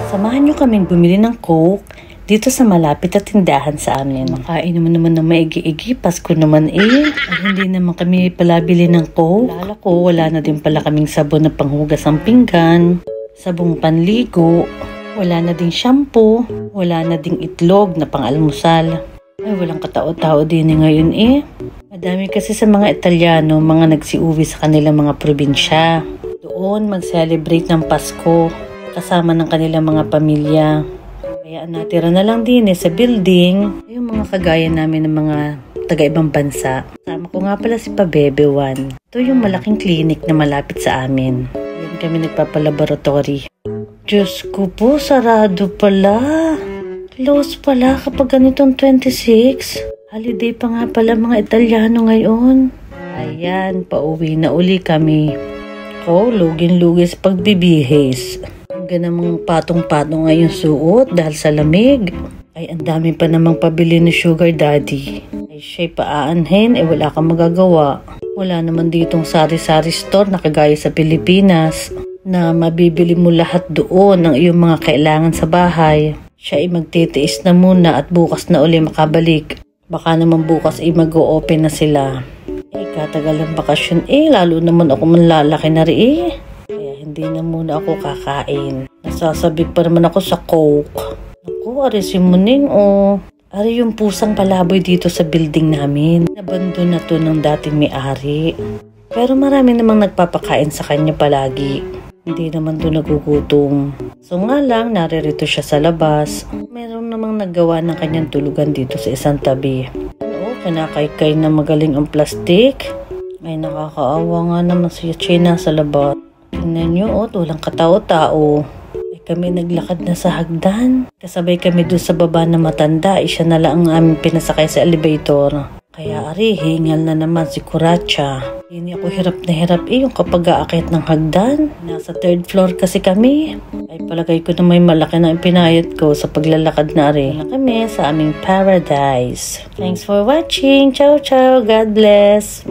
Samahan nyo kaming bumili ng Coke dito sa malapit na tindahan sa amin. Makain naman ng maigi-igi, Pasko naman eh. Ay, hindi naman kami palabili ng Coke. Lala ko, wala na din pala kaming sabon na panghugas ang pinggan, sabong panligo, wala na ding shampoo, wala na ding itlog na pang-almusal. Ay, walang katao-tao din ngayon eh. Madami kasi sa mga Italyano, mga nagsiuwi sa kanilang mga probinsya. Doon mag-celebrate ng Pasko kasama ng kanilang mga pamilya. Kaya natira na lang din sa building yung mga kagaya namin ng mga taga-ibang bansa. Kasama ko nga pala si Pabebe1. Ito yung malaking clinic na malapit sa amin. Yan kami nagpapalaboratory. Diyos ko po, sarado pala. Close pala kapag ganitong 26. Holiday pa nga pala mga Italyano ngayon. Ayan, pauwi na uli kami. Ko, lugin-lugis pagbibihis. Ganamang patong-patong ngayong suot dahil sa lamig. Ay, ang dami pa namang pabili ni Sugar Daddy. Ay, siya'y paaanhin, wala kang magagawa. Wala naman ditong sari-sari store na kagaya sa Pilipinas na mabibili mo lahat doon ng iyong mga kailangan sa bahay. Siya ay magtitiis na muna at bukas na uli makabalik. Baka naman bukas ay mag-o-open na sila. Katagal ang bakasyon lalo naman ako manlalaki na rin hindi na muna ako kakain. Nasasabik pa naman ako sa Coke. Naku, ari si Muning ari yung pusang palaboy dito sa building namin. Nabando na to ng dating may-ari. Pero marami namang nagpapakain sa kanya palagi. Hindi naman to nagugutom. So nga lang, naririto siya sa labas. Meron namang naggawa ng kanyang tulugan dito sa isang tabi. Kinakaykay na magaling ang plastik. Ay, nakakaawa nga naman si China sa labas. Tingnan nyo, walang katao-tao. Ay, kami naglakad na sa hagdan. Kasabay kami doon sa baba na matanda. Siya na lang ang aming pinasakay sa elevator. Kaya ari, hingal na naman si Kuratsa. Hindi ako hirap na hirap yung kapag aakit ng hagdan. Nasa 3rd floor kasi kami. Ay, palagay ko na may malaki na pinayat ko sa paglalakad na ari. Kami sa aming paradise. Thanks for watching. Ciao, ciao. God bless.